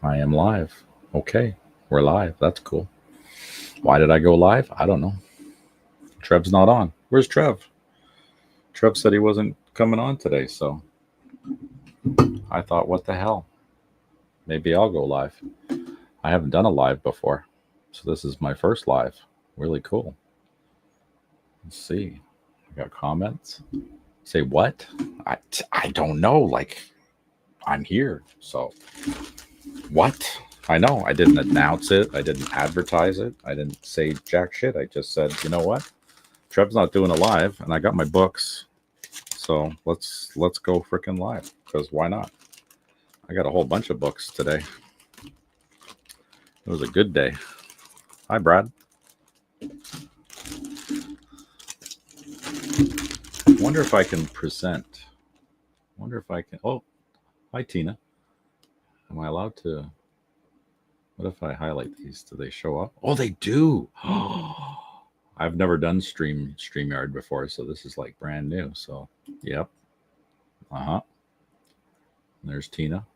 I am live. Okay, we're live. That's cool. Why did I go live? I don't know. Trev's not on. Where's Trev? Trev said he wasn't coming on today, so I thought, what the hell? Maybe I'll go live. I haven't done a live before, so this is my first live. Really cool. Let's see. I got comments. Say what? I don't know. Like, I'm here, so what? I know. I didn't announce it. I didn't advertise it. I didn't say jack shit. I just said, you know what? Trev's not doing a live, and I got my books, so let's go freaking live. Because why not? I got a whole bunch of books today. It was a good day. Hi, Brad. Wonder if I can present. Wonder if I can. Oh, hi, Tina. Am I allowed to? What if I highlight these? Do they show up? Oh, they do. I've never done StreamYard before, so this is like brand new. So, yep. Uh-huh. There's Tina.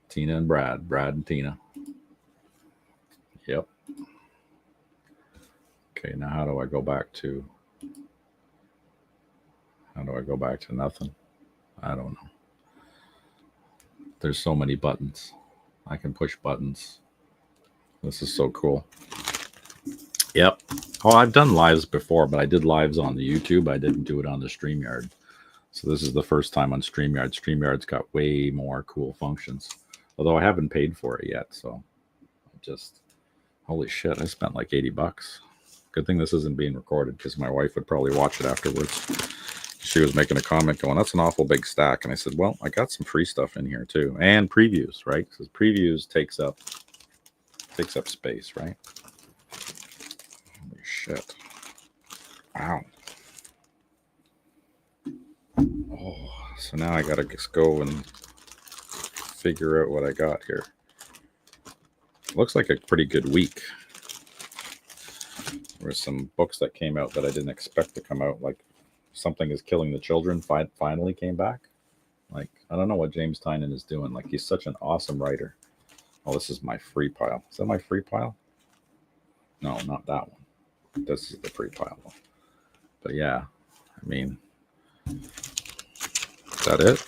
Tina and Brad. Brad and Tina. Yep. Okay, now how do I go back to nothing? I don't know. There's so many buttons. I can push buttons. This is so cool. Yep. Oh, I've done lives before, but I did lives on the YouTube. I didn't do it on the StreamYard. So this is the first time on StreamYard. StreamYard's got way more cool functions. Although I haven't paid for it yet, so just holy shit, I spent like $80. Good thing this isn't being recorded because my wife would probably watch it afterwards. She was making a comment going, that's an awful big stack. And I said, well, I got some free stuff in here too. And previews, right? Because previews takes up space, right? Holy shit. Wow. Oh, so now I gotta just go and figure out what I got here. Looks like a pretty good week. There were some books that came out that I didn't expect to come out, like Something is Killing the Children finally came back. Like, I don't know what James Tynion is doing. Like, he's such an awesome writer. Oh, this is my free pile. Is that my free pile? No, not that one. This is the free pile one. But yeah, I mean, is that it?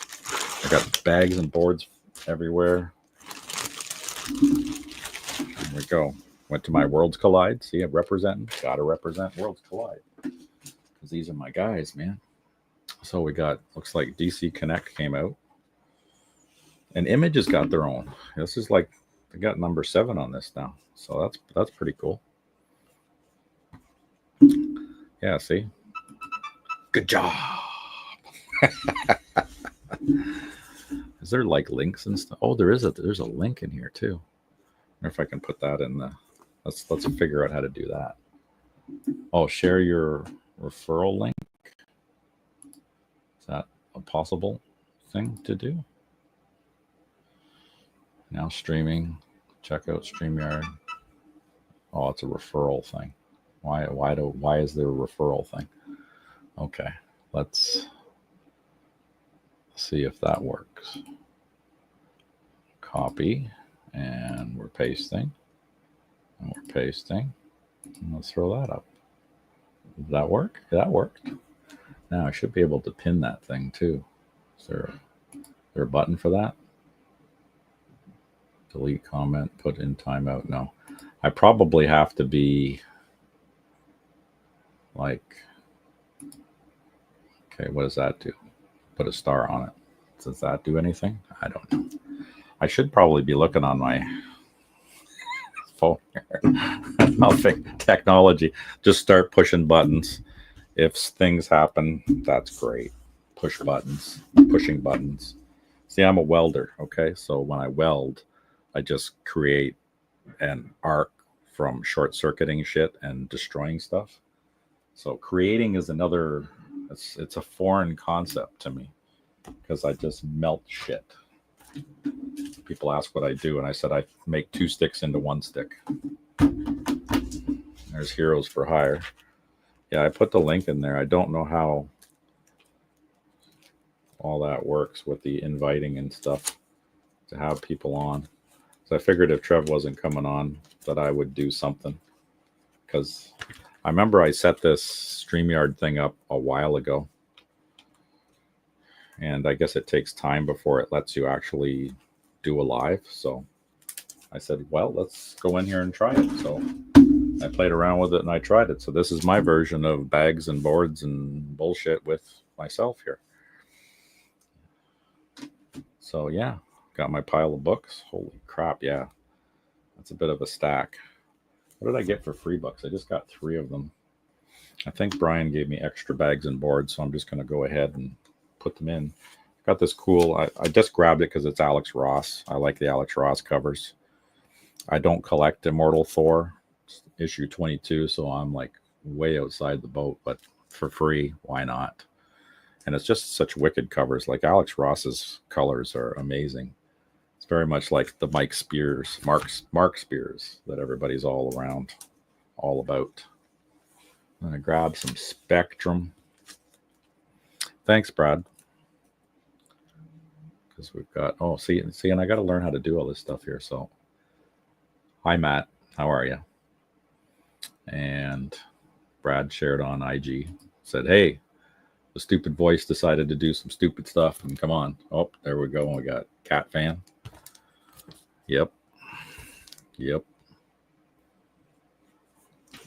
I got bags and boards everywhere. There we go. Went to my Worlds Collide. See, I'm representing. Gotta represent Worlds Collide. Because these are my guys, man. So we got, looks like DC Connect came out. And Image has got their own. This is like, they got number 7 on this now. So that's pretty cool. Yeah, see? Good job. Is there like links and stuff? Oh, there's a link in here too. I wonder if I can put that in the, let's figure out how to do that. Oh, share your referral link. Is that a possible thing to do? Now streaming, check out StreamYard. Oh, it's a referral thing. Why is there a referral thing? Okay, let's see if that works. Copy, and we're pasting, and we're pasting. And let's throw that up. Did that work? That worked. Now I should be able to pin that thing too. Is there a button for that? Delete comment, put in timeout. No, I probably have to be like, okay, what does that do? Put a star on it. Does that do anything? I don't know. I should probably be looking on my phone here. Nothing. Technology. Just start pushing buttons. If things happen, that's great. Push buttons. Pushing buttons. See, I'm a welder, okay? So when I weld, I just create an arc from short-circuiting shit and destroying stuff. So creating is another, it's a foreign concept to me because I just melt shit. People ask what I do, and I said I make 2 sticks into 1 stick. There's Heroes for Hire. Yeah, I put the link in there. I don't know how all that works with the inviting and stuff to have people on. So I figured if Trev wasn't coming on, that I would do something. Because I remember I set this StreamYard thing up a while ago. And I guess it takes time before it lets you actually do a live. So I said, well, let's go in here and try it. So I played around with it and I tried it. So this is my version of bags and boards and bullshit with myself here. So yeah, got my pile of books. Holy crap, yeah. That's a bit of a stack. What did I get for free books? I just got 3 of them. I think Brian gave me extra bags and boards, so I'm just going to go ahead and put them in. Got this cool, I just grabbed it because it's Alex Ross. I like the Alex Ross covers. I don't collect Immortal Thor, issue 22, so I'm like way outside the boat, but for free, why not? And it's just such wicked covers. Like Alex Ross's colors are amazing. It's very much like the Mark Spears that everybody's all around, all about. I'm gonna grab some Spectrum. Thanks, Brad. Because we've got, oh, see, and I got to learn how to do all this stuff here. So, hi, Matt. How are you? And Brad shared on IG, said, hey, the stupid voice decided to do some stupid stuff. And come on. Oh, there we go. We got Cat Fan. Yep.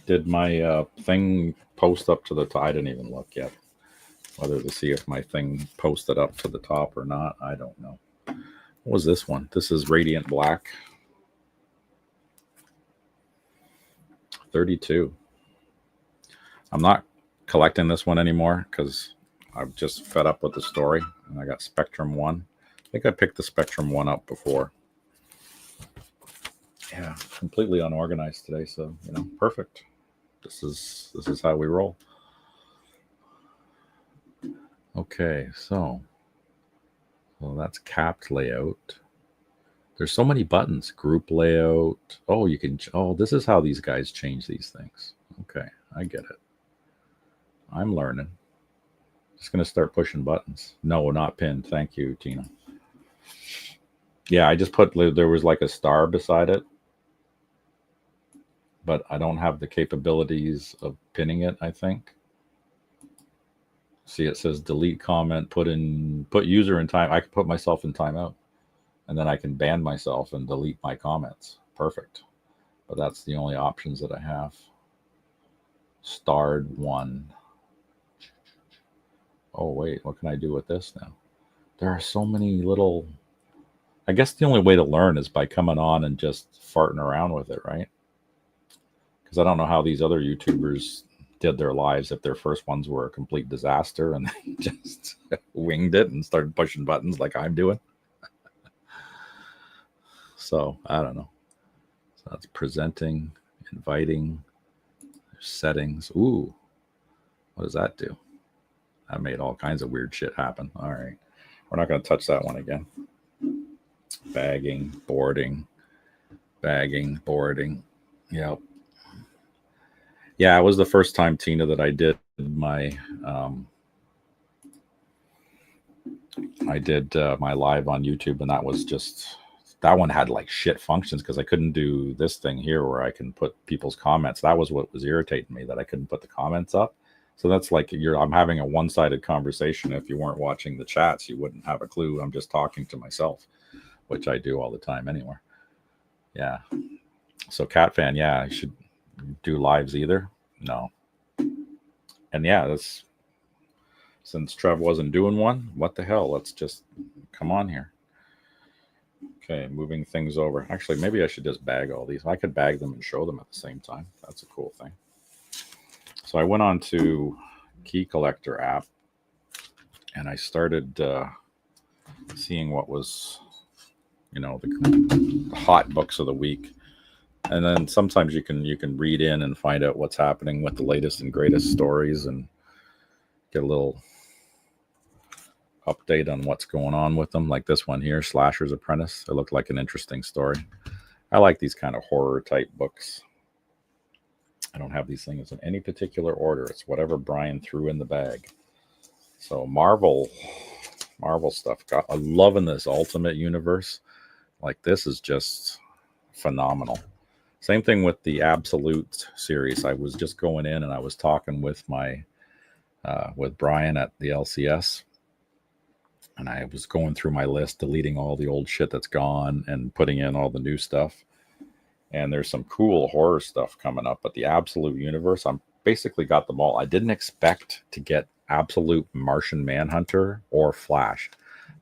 Did my thing post up to the top? I didn't even look yet. Whether to see if my thing posted up to the top or not, I don't know. What was this one? This is Radiant Black. 32. I'm not collecting this one anymore because I've just fed up with the story. And I got Spectrum 1. I think I picked the Spectrum 1 up before. Yeah, completely unorganized today, so perfect. This is how we roll. Okay, so that's capped layout. There's so many buttons. Group layout. Oh, you can. Oh, this is how these guys change these things. Okay, I get it. I'm learning. Just gonna start pushing buttons. No, not pinned. Thank you, Tina. Yeah, I just put, there was like a star beside it, but I don't have the capabilities of pinning it, I think. See, it says delete comment, put user in time. I can put myself in timeout, and then I can ban myself and delete my comments. Perfect. But that's the only options that I have. Starred 1. Oh, wait, what can I do with this now? There are so many little... I guess the only way to learn is by coming on and just farting around with it, right? Because I don't know how these other YouTubers did their lives, if their first ones were a complete disaster and they just winged it and started pushing buttons like I'm doing. So I don't know. So that's presenting, inviting, settings. Ooh, what does that do? That made all kinds of weird shit happen. All right, we're not going to touch that one again. Bagging, boarding. Yep. Yeah, it was the first time, Tina, that I did my my live on YouTube, and that one had like shit functions because I couldn't do this thing here where I can put people's comments. That was what was irritating me, that I couldn't put the comments up. So that's like I'm having a one-sided conversation. If you weren't watching the chats, you wouldn't have a clue. I'm just talking to myself, which I do all the time anyway. Yeah. So Cat Fan, yeah, I should do lives either. No. And yeah, that's, since Trev wasn't doing one, what the hell? Let's just come on here. Okay, moving things over. Actually, maybe I should just bag all these. I could bag them and show them at the same time. That's a cool thing. So I went on to Key Collector app and I started seeing what was, the hot books of the week. And then sometimes you can read in and find out what's happening with the latest and greatest stories and get a little update on what's going on with them. Like this one here, Slasher's Apprentice. It looked like an interesting story. I like these kind of horror type books. I don't have these things in any particular order. It's whatever Brian threw in the bag. So Marvel stuff. I'm loving this Ultimate Universe. Like this is just phenomenal. Same thing with the Absolute series. I was just going in and I was talking with with Brian at the LCS, and I was going through my list, deleting all the old shit that's gone and putting in all the new stuff. And there's some cool horror stuff coming up, but the Absolute universe, I'm basically got them all. I didn't expect to get Absolute Martian Manhunter or Flash.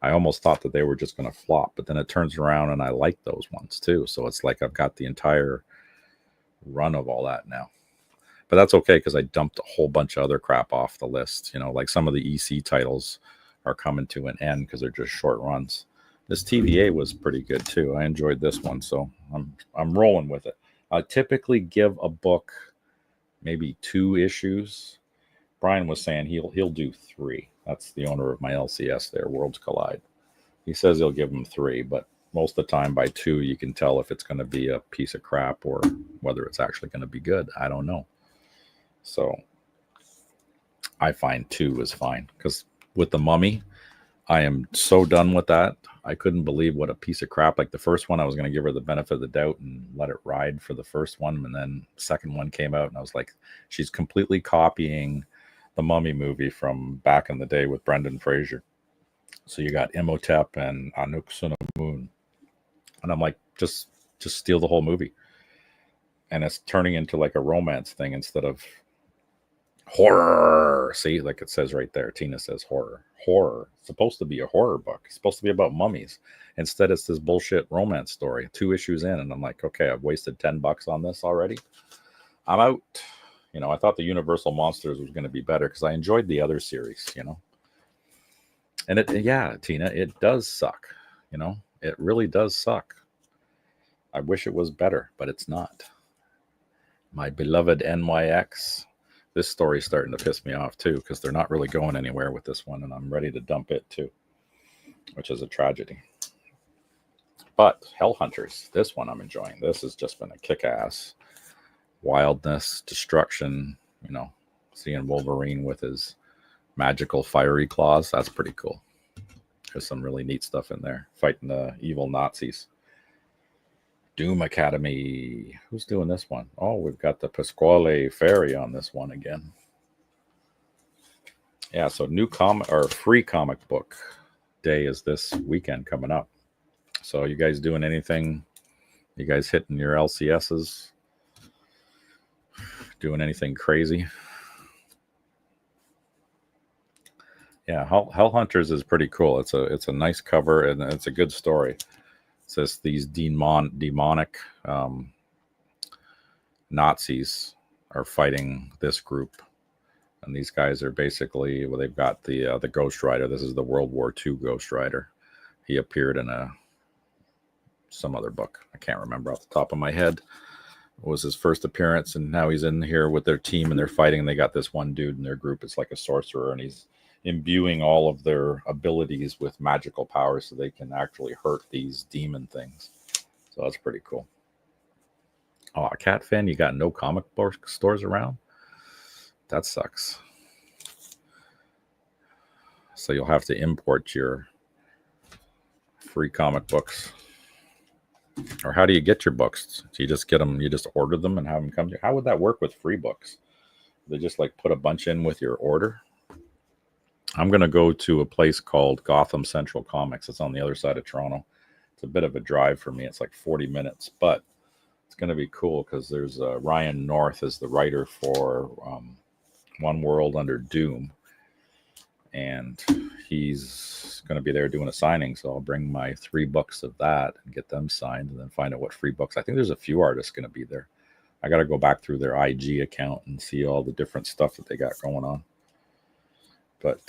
I almost thought that they were just going to flop, but then it turns around and I like those ones too. So it's like I've got the entire run of all that now. But that's okay because I dumped a whole bunch of other crap off the list. You know, like some of the EC titles are coming to an end because they're just short runs. This TVA was pretty good too. I enjoyed this one, so I'm rolling with it. I typically give a book maybe 2 issues. Brian was saying he'll do 3. That's the owner of my LCS there, Worlds Collide. He says he'll give them 3, but most of the time by 2 you can tell if it's going to be a piece of crap or whether it's actually going to be good. I don't know. So I find 2 is fine because with the Mummy, I am so done with that. I couldn't believe what a piece of crap. Like the first one, I was going to give her the benefit of the doubt and let it ride for the first one. And then the second one came out and I was like, she's completely copying the Mummy movie from back in the day with Brendan Fraser. So you got Imhotep and Anck-su-namun. And I'm like, just steal the whole movie. And it's turning into like a romance thing instead of horror. See, like it says right there, Tina says horror. It's supposed to be a horror book. It's supposed to be about mummies. Instead, it's this bullshit romance story. 2 issues in, and I'm like, okay, I've wasted $10 on this already. I'm out. You know, I thought the Universal Monsters was going to be better because I enjoyed the other series, you know. And yeah, Tina, it does suck. You know, it really does suck. I wish it was better, but it's not. My beloved NYX. This story's starting to piss me off too because they're not really going anywhere with this one, and I'm ready to dump it too, which is a tragedy. But Hellhunters, this one I'm enjoying. This has just been a kick-ass wildness, destruction. You know, seeing Wolverine with his magical fiery claws, that's pretty cool. There's some really neat stuff in there, fighting the evil Nazis. Doom Academy. Who's doing this one? Oh, we've got the Pasquale Ferry on this one again. Yeah, so free comic book day is this weekend coming up. So you guys doing anything? You guys hitting your LCSs? Doing anything crazy? Yeah, Hellhunters is pretty cool. It's a nice cover and it's a good story. It says these demonic Nazis are fighting this group, and these guys are basically they've got the Ghost Rider. This is the World War II Ghost Rider. He appeared in some other book. I can't remember off the top of my head. It was his first appearance, and now he's in here with their team and they're fighting. And they got this one dude in their group. It's like a sorcerer, and he's imbuing all of their abilities with magical powers so they can actually hurt these demon things. So that's pretty cool. Oh, a cat fan, you got no comic book stores around? That sucks. So you'll have to import your free comic books. Or how do you get your books? Do you just get them, you just order them and have them come to you? How would that work with free books? They just like put a bunch in with your order? I'm going to go to a place called Gotham Central Comics. It's on the other side of Toronto. It's a bit of a drive for me. It's like 40 minutes, but it's going to be cool because there's Ryan North is the writer for One World Under Doom. And he's going to be there doing a signing. So I'll bring my 3 books of that and get them signed and then find out what free books. I think there's a few artists going to be there. I got to go back through their IG account and see all the different stuff that they got going on. But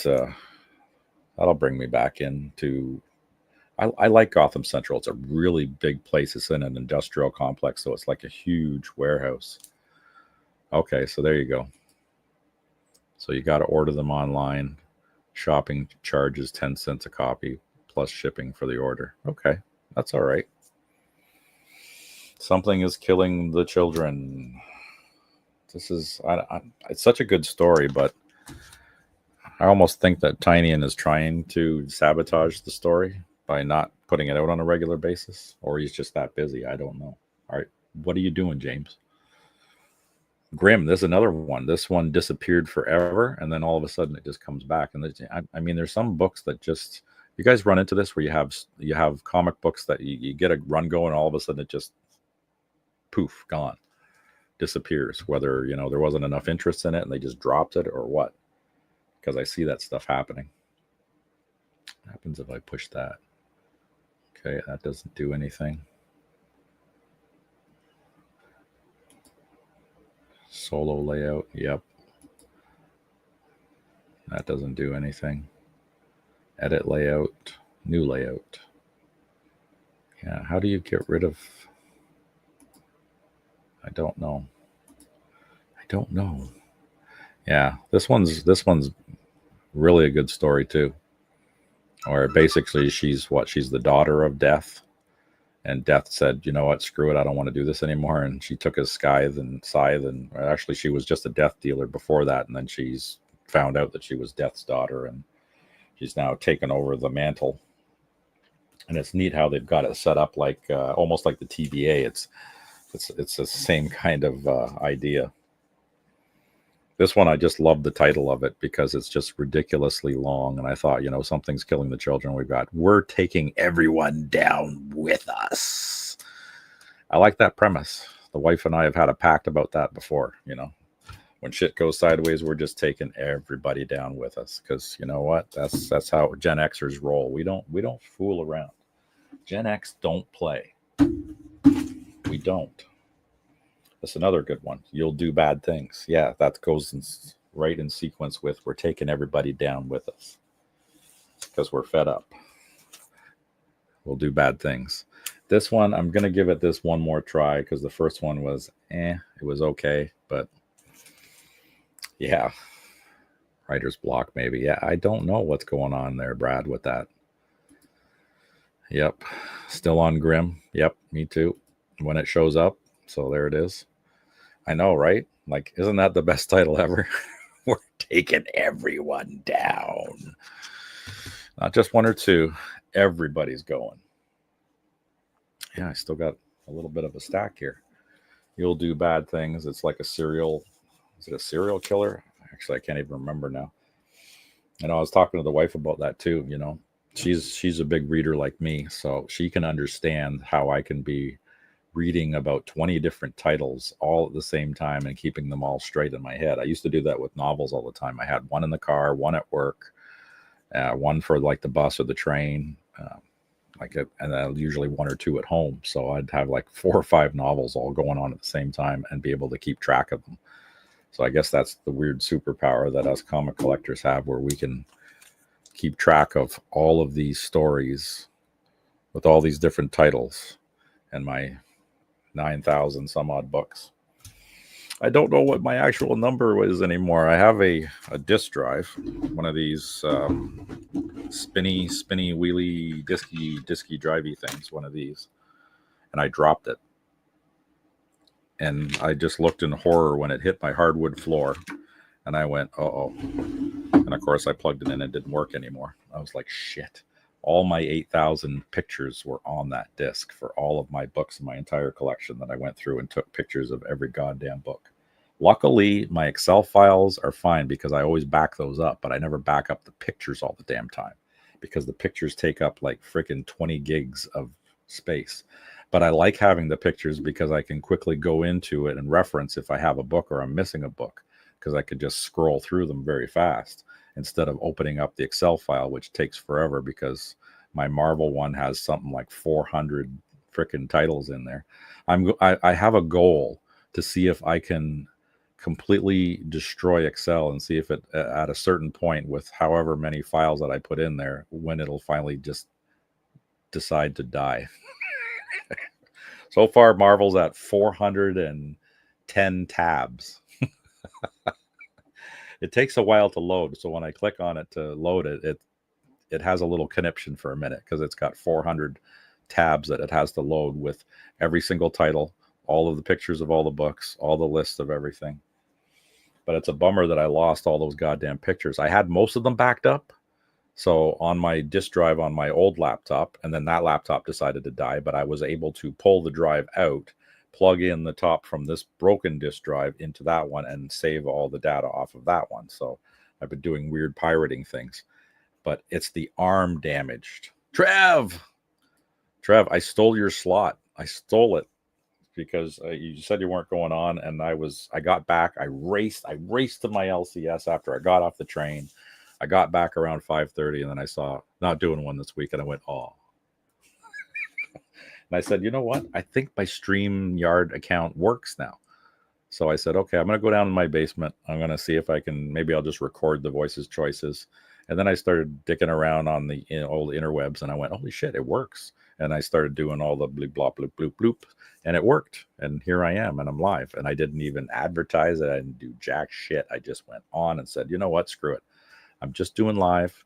that'll bring me back into... I like Gotham Central. It's a really big place. It's in an industrial complex, so it's like a huge warehouse. Okay, so there you go. So you got to order them online. Shopping charges 10 cents a copy plus shipping for the order. Okay, that's all right. Something is killing the children. This is... it's such a good story, but I almost think that Tynion is trying to sabotage the story by not putting it out on a regular basis, or he's just that busy. I don't know. All right, what are you doing, James? Grimm, there's another one. This one disappeared forever, and then all of a sudden it just comes back. And I mean, there's some books that just, you guys run into this where you have comic books that you get a run going, and all of a sudden it just poof, gone, disappears. Whether there wasn't enough interest in it and they just dropped it or what. Because I see that stuff happening. What happens if I push that? Okay, that doesn't do anything. Solo layout, yep. That doesn't do anything. Edit layout, new layout. Yeah, how do you get rid of... I don't know. Yeah, this one's really a good story too. Or basically she's the daughter of Death. And Death said, you know what, screw it, I don't want to do this anymore. And she took his scythe, and actually she was just a death dealer before that. And then she's found out that she was Death's daughter, and she's now taken over the mantle. And it's neat how they've got it set up like almost like the TVA. It's the same kind of idea. This one, I just love the title of it because it's just ridiculously long. And I thought, something's killing the children. We're taking everyone down with us. I like that premise. The wife and I have had a pact about that before. When shit goes sideways, we're just taking everybody down with us. Because you know what? That's how Gen Xers roll. We don't fool around. Gen X don't play. We don't. That's another good one. You'll do bad things. Yeah, that goes right in sequence with we're taking everybody down with us because we're fed up. We'll do bad things. This one, I'm going to give it this one more try because the first one was, it was okay. But yeah, writer's block maybe. Yeah, I don't know what's going on there, Brad, with that. Yep, still on Grimm. Yep, me too. When it shows up. So there it is. I know, right? Like, isn't that the best title ever? We're taking everyone down. Not just one or two. Everybody's going. Yeah, I still got a little bit of a stack here. You'll do bad things. It's like a serial. Is it a serial killer? Actually, I can't even remember now. I was talking to the wife about that too. She's a big reader like me, so she can understand how I can be reading about 20 different titles all at the same time and keeping them all straight in my head. I used to do that with novels all the time. I had one in the car, one at work, one for like the bus or the train, and then usually one or two at home. So I'd have like 4 or 5 novels all going on at the same time and be able to keep track of them. So I guess that's the weird superpower that us comic collectors have, where we can keep track of all of these stories with all these different titles and my 9,000 some odd books. I don't know what my actual number is anymore. I have a disk drive, one of these spinny wheelie disky drivey things, one of these, and I dropped it. And I just looked in horror when it hit my hardwood floor, and I went, uh-oh. And of course I plugged it in and it didn't work anymore. I was like, shit. All my 8,000 pictures were on that disc for all of my books in my entire collection that I went through and took pictures of every goddamn book. Luckily, my Excel files are fine because I always back those up, but I never back up the pictures all the damn time because the pictures take up like freaking 20 gigs of space. But I like having the pictures because I can quickly go into it and reference if I have a book or I'm missing a book, because I could just scroll through them very fast instead of opening up the Excel file, which takes forever because my Marvel one has something like 400 freaking titles in there. I have a goal to see if I can completely destroy Excel and see if it at a certain point with however many files that I put in there, when it'll finally just decide to die. So far, Marvel's at 410 tabs. It takes a while to load. So when I click on it to load it, it has a little conniption for a minute because it's got 400 tabs that it has to load with every single title, all of the pictures of all the books, all the lists of everything. But it's a bummer that I lost all those goddamn pictures. I had most of them backed up. So on my disk drive on my old laptop, and then that laptop decided to die, but I was able to pull the drive out, plug in the top from this broken disk drive into that one and save all the data off of that one. So I've been doing weird pirating things, but it's the ARM damaged. Trev, I stole your slot. I stole it because you said you weren't going on, and I got back. I raced to my LCS after I got off the train. I got back around 5:30, and then I saw not doing one this week, and I went, oh. And I said, you know what? I think my StreamYard account works now. So I said, okay, I'm going to go down in my basement. I'm going to see if I can, maybe I'll just record the voices choices. And then I started dicking around on the old interwebs, and I went, holy shit, it works. And I started doing all the bloop, blop, bloop, bloop, bloop, and it worked. And here I am, and I'm live. And I didn't even advertise it. I didn't do jack shit. I just went on and said, you know what? Screw it. I'm just doing live,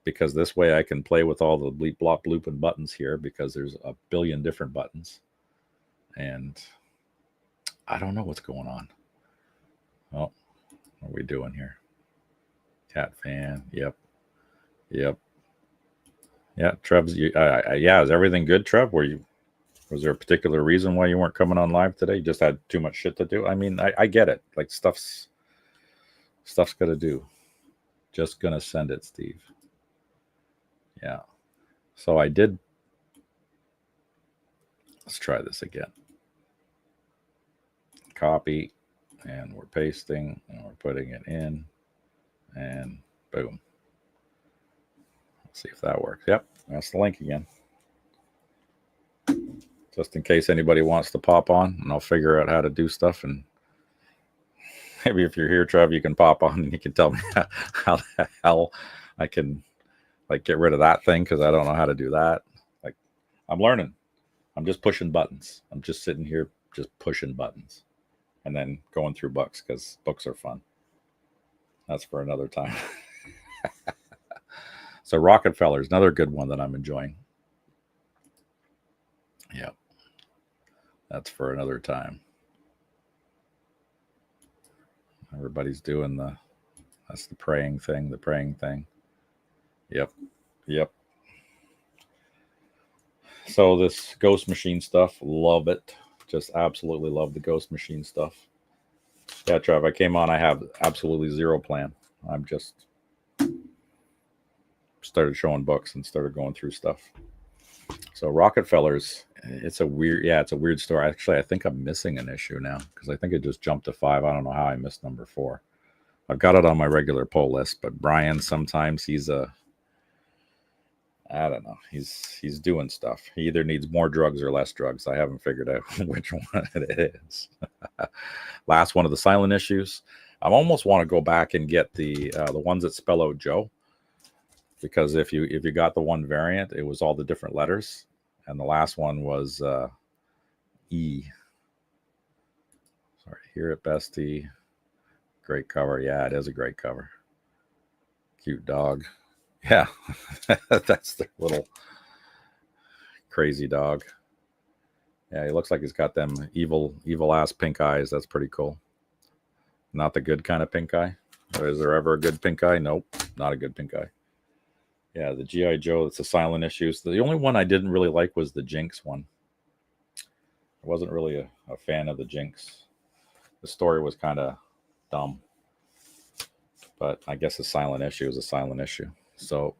because this way I can play with all the bleep, blop, bloop, and buttons here, because there's a billion different buttons. And I don't know what's going on. Oh, what are we doing here? Cat fan. Yep. Yeah, Trev's. Yeah, is everything good, Trev? Was there a particular reason why you weren't coming on live today? You just had too much shit to do? I mean, I get it. Like, stuff's got to do. Just gonna send it, Steve. Yeah. So I did. Let's try this again. Copy, and we're pasting, and we're putting it in, and boom. Let's see if that works. Yep, that's the link again. Just in case anybody wants to pop on, and I'll figure out how to do stuff. And maybe if you're here, Trev, you can pop on and you can tell me how the hell I can get rid of that thing, because I don't know how to do that. Like, I'm learning. I'm just pushing buttons. I'm just sitting here just pushing buttons and then going through books, because books are fun. That's for another time. So Rockefeller is another good one that I'm enjoying. Yep. That's for another time. Everybody's doing that's the praying thing. Yep. So this Ghost Machine stuff, love it. Just absolutely love the Ghost Machine stuff. Yeah, Trev, I came on. I have absolutely zero plan. I'm just started showing books and started going through stuff. So Rockefellers, it's a weird story. Actually, I think I'm missing an issue now, because I think it just jumped to 5. I don't know how I missed number 4. I've got it on my regular poll list, but Brian, sometimes I don't know. He's doing stuff. He either needs more drugs or less drugs. I haven't figured out which one it is. Last one of the silent issues. I almost want to go back and get the ones that spell out Joe, because if you got the one variant, it was all the different letters, and the last one was E. Sorry, hear it, bestie. Great cover. Yeah, it is a great cover. Cute dog. Yeah, that's the little crazy dog. Yeah, he looks like he's got them evil ass pink eyes. That's pretty cool. Not the good kind of pink eye. Is there ever a good pink eye? Nope, not a good pink eye. Yeah, the G.I. Joe, it's a silent issue. So the only one I didn't really like was the Jinx one. I wasn't really a fan of the Jinx. The story was kind of dumb. But I guess a silent issue is a silent issue. So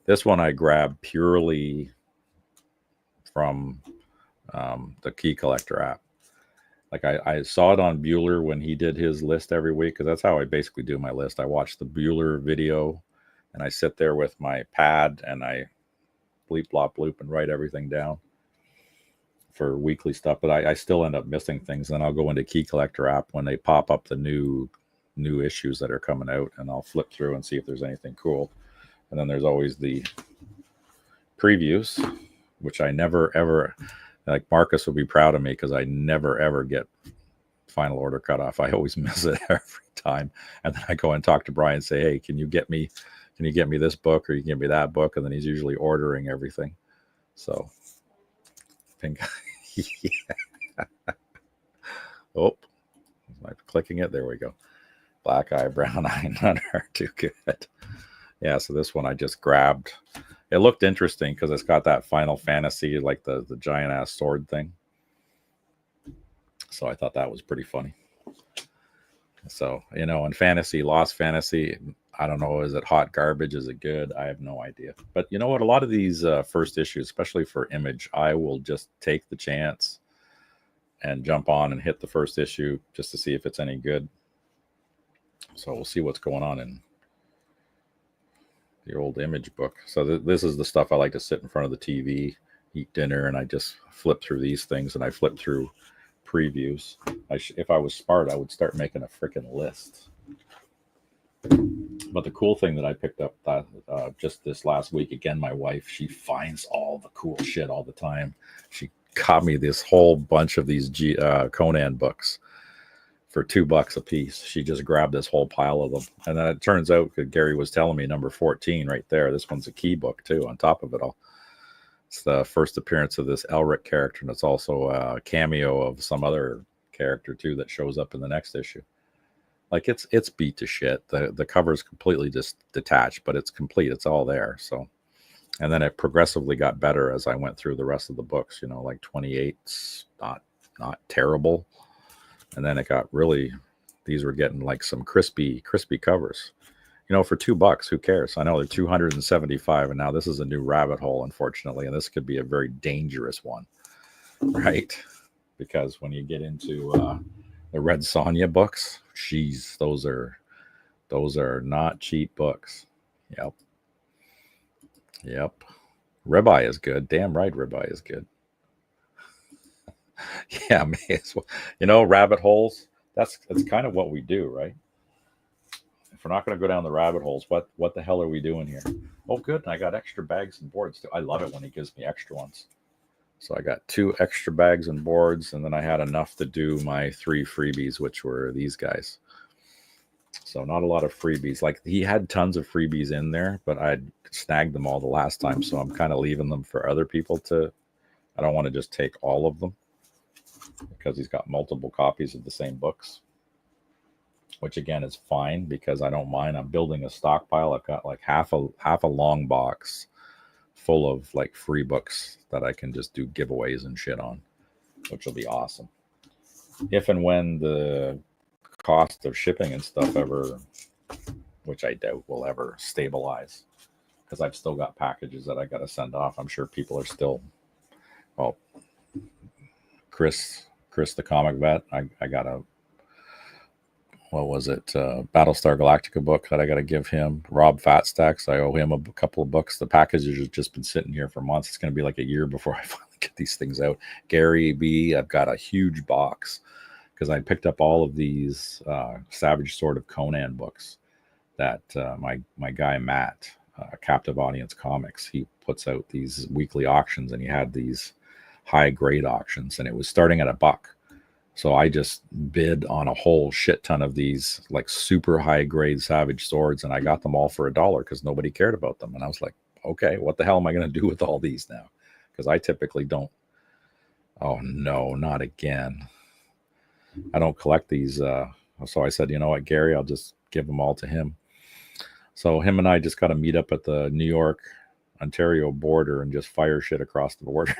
this one I grabbed purely from the Key Collector app. Like I saw it on Bueller when he did his list every week, because that's how I basically do my list. I watch the Bueller video, and I sit there with my pad and I bleep, blop, bloop, and write everything down for weekly stuff. But I still end up missing things. Then I'll go into Key Collector app when they pop up the new issues that are coming out, and I'll flip through and see if there's anything cool. And then there's always the previews, which I never ever, like Marcus will be proud of me, because I never ever get final order cut off. I always miss it every time. And then I go and talk to Brian and say, hey, can you get me this book, or you can get me that book? And then he's usually ordering everything. So pink. Yeah. Oh, am I clicking it? There we go. Black eye, brown eye, none are too good. Yeah, so this one I just grabbed. It looked interesting because it's got that Final Fantasy, like the giant ass sword thing. So I thought that was pretty funny. So, in fantasy, Lost Fantasy, I don't know, is it hot garbage? Is it good? I have no idea. But you know what? A lot of these first issues, especially for Image, I will just take the chance and jump on and hit the first issue just to see if it's any good. So we'll see what's going on in the old Image book. So this is the stuff I like to sit in front of the TV, eat dinner, and I just flip through these things, and I flip through previews. If I was smart, I would start making a freaking list. But the cool thing that I picked up that just this last week, again, my wife, she finds all the cool shit all the time. She got me this whole bunch of these Conan books for $2 a piece. She just grabbed this whole pile of them. And then it turns out, Gary was telling me, number 14 right there, this one's a key book too, on top of it all. It's the first appearance of this Elric character, and it's also a cameo of some other character too that shows up in the next issue. Like it's beat to shit. The cover is completely just detached, but it's complete. It's all there. So, and then it progressively got better as I went through the rest of the books. Like 28's not terrible, and then it got really. These were getting like some crispy covers. For $2, who cares? I know they're 275, and now this is a new rabbit hole, unfortunately, and this could be a very dangerous one, right? Because when you get into the Red Sonja books, jeez, those are not cheap books. Yep. Ribeye is good. Damn right, Ribeye is good. Yeah, may as well. Rabbit holes. That's kind of what we do, right? If we're not going to go down the rabbit holes, what the hell are we doing here? Oh, good. I got extra bags and boards too. I love it when he gives me extra ones. So I got 2 extra bags and boards, and then I had enough to do my 3 freebies, which were these guys. So not a lot of freebies. Like, he had tons of freebies in there, but I'd snagged them all the last time, so I'm kind of leaving them for other people to. I don't want to just take all of them because he's got multiple copies of the same books, which again is fine because I don't mind. I'm building a stockpile. I've got like half a long box full of like free books that I can just do giveaways and shit on, which will be awesome. If and when the cost of shipping and stuff ever, which I doubt will ever stabilize, because I've still got packages that I got to send off. I'm sure people are still, well, Chris the comic vet, I got a, what was it, Battlestar Galactica book that I got to give him. Rob Fatstacks, I owe him a couple of books. The packages have just been sitting here for months. It's going to be like a year before I finally get these things out. Gary B, I've got a huge box because I picked up all of these Savage Sword of Conan books that my guy Matt, Captive Audience Comics, he puts out these weekly auctions, and he had these high grade auctions, and it was starting at $1. So I just bid on a whole shit ton of these like super high grade Savage Swords, and I got them all for $1 because nobody cared about them. And I was like, okay, what the hell am I going to do with all these now? Because I typically don't. Oh no, not again. I don't collect these. So I said, you know what, Gary, I'll just give them all to him. So him and I just got to meet up at the New York Ontario border and just fire shit across the border.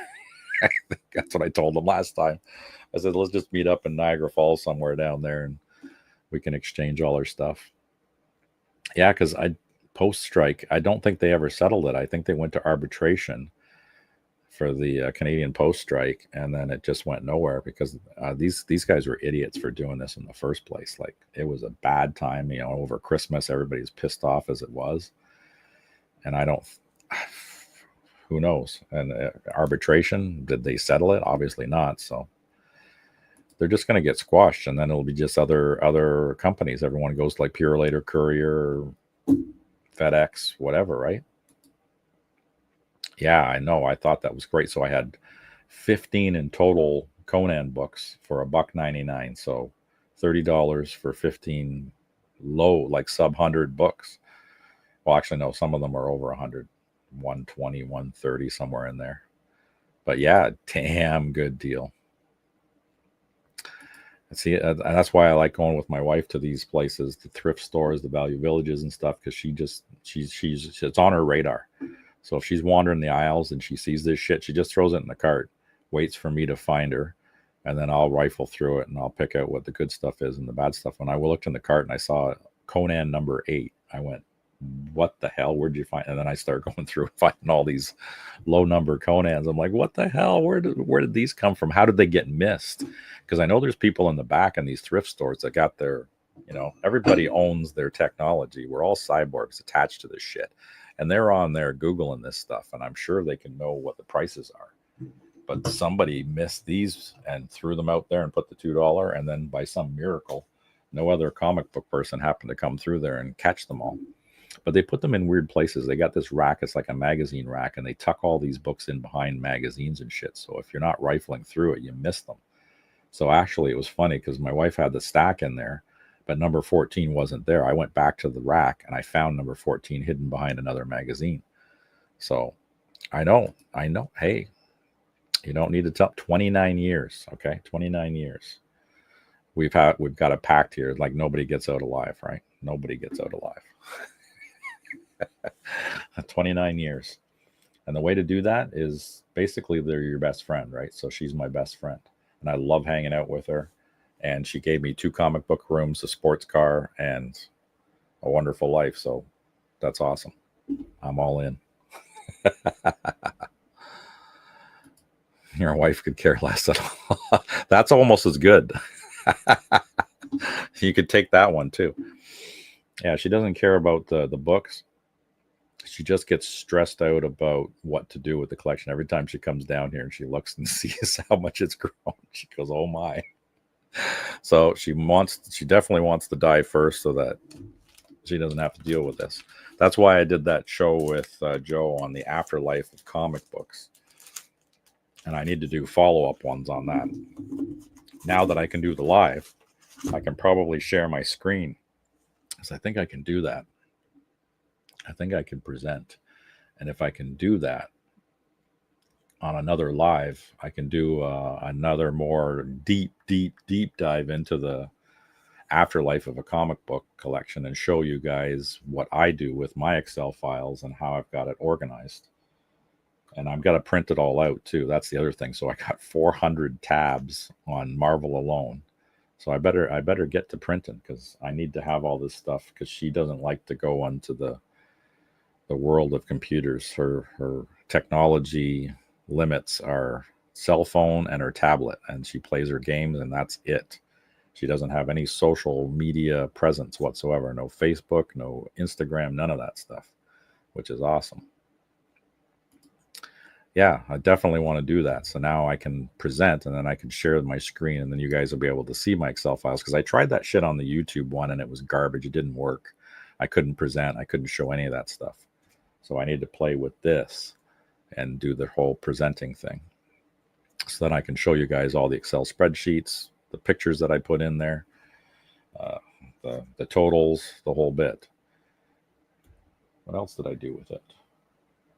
That's what I told him last time. I said, let's just meet up in Niagara Falls somewhere down there, and we can exchange all our stuff. Yeah, because post-strike, I don't think they ever settled it. I think they went to arbitration for the Canadian post-strike, and then it just went nowhere because these guys were idiots for doing this in the first place. Like, it was a bad time, over Christmas. Everybody's pissed off as it was, and I don't. Who knows? And arbitration, did they settle it? Obviously not. So they're just going to get squashed, and then it'll be just other companies. Everyone goes to like Purolator, Courier, FedEx, whatever, right? Yeah, I know. I thought that was great. So I had 15 in total Conan books for $1.99. So $30 for 15 low, like sub 100 books. Well, actually, no, some of them are over 100, 120, 130, somewhere in there. But yeah, damn good deal. See, and that's why I like going with my wife to these places, the thrift stores, the Value Villages and stuff, because she's it's on her radar. So if she's wandering the aisles and she sees this shit, she just throws it in the cart, waits for me to find her, and then I'll rifle through it and I'll pick out what the good stuff is and the bad stuff. When I looked in the cart and I saw Conan number 8, I went, what the hell? Where'd you find? And then I start going through and finding all these low number Conans. I'm like, what the hell? Where did these come from? How did they get missed? Because I know there's people in the back in these thrift stores that got their, everybody owns their technology. We're all cyborgs attached to this shit. And they're on there Googling this stuff. And I'm sure they can know what the prices are. But somebody missed these and threw them out there and put the $2. And then by some miracle, no other comic book person happened to come through there and catch them all. But they put them in weird places. They got this rack. It's like a magazine rack. And they tuck all these books in behind magazines and shit. So if you're not rifling through it, you miss them. So actually, it was funny because my wife had the stack in there, but number 14 wasn't there. I went back to the rack and I found number 14 hidden behind another magazine. So I know. Hey, you don't need to tell. 29 years. Okay. 29 years. We've got a pact here. Like nobody gets out alive, right? Nobody gets out alive. 29 years. And the way to do that is basically they're your best friend, right? So she's my best friend. And I love hanging out with her. And she gave me 2 comic book rooms, a sports car, and a wonderful life. So that's awesome. I'm all in. Your wife could care less at all. That's almost as good. You could take that one too. Yeah, she doesn't care about the books. She just gets stressed out about what to do with the collection. Every time she comes down here and she looks and sees how much it's grown, she goes, oh my. So she definitely wants to die first so that she doesn't have to deal with this. That's why I did that show with Joe on the afterlife of comic books. And I need to do follow-up ones on that. Now that I can do the live, I can probably share my screen. Because I think I can do that. I think I can present. And if I can do that on another live, I can do another more deep dive into the afterlife of a comic book collection and show you guys what I do with my Excel files and how I've got it organized. And I've got to print it all out too. That's the other thing. So I got 400 tabs on Marvel alone. So I better get to printing because I need to have all this stuff because she doesn't like to go onto the world of computers. Her technology limits are cell phone and her tablet, and she plays her games and that's it. She doesn't have any social media presence whatsoever. No Facebook, no Instagram, none of that stuff, which is awesome. Yeah, I definitely want to do that. So now I can present and then I can share my screen and then you guys will be able to see my Excel files because I tried that shit on the YouTube one and it was garbage. It didn't work. I couldn't present. I couldn't show any of that stuff. So I need to play with this and do the whole presenting thing. So then I can show you guys all the Excel spreadsheets, the pictures that I put in there, the totals, the whole bit. What else did I do with it?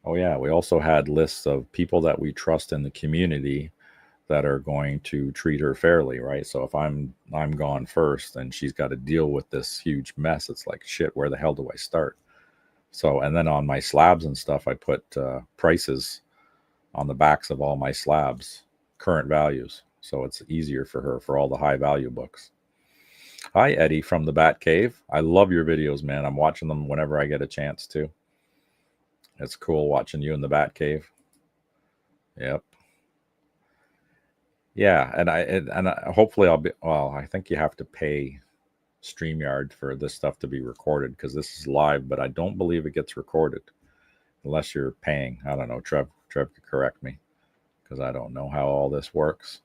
Oh yeah, we also had lists of people that we trust in the community that are going to treat her fairly, right? So if I'm gone first and she's got to deal with this huge mess, it's like, shit, where the hell do I start? So, and then on my slabs and stuff, I put prices on the backs of all my slabs, current values. So it's easier for her for all the high value books. Hi, Eddie from the Bat Cave. I love your videos, man. I'm watching them whenever I get a chance to. It's cool watching you in the Bat Cave. Yep. Yeah, and hopefully I'll be. Well, I think you have to pay StreamYard for this stuff to be recorded because this is live, but I don't believe it gets recorded unless you're paying. I don't know. Trev could correct me because I don't know how all this works.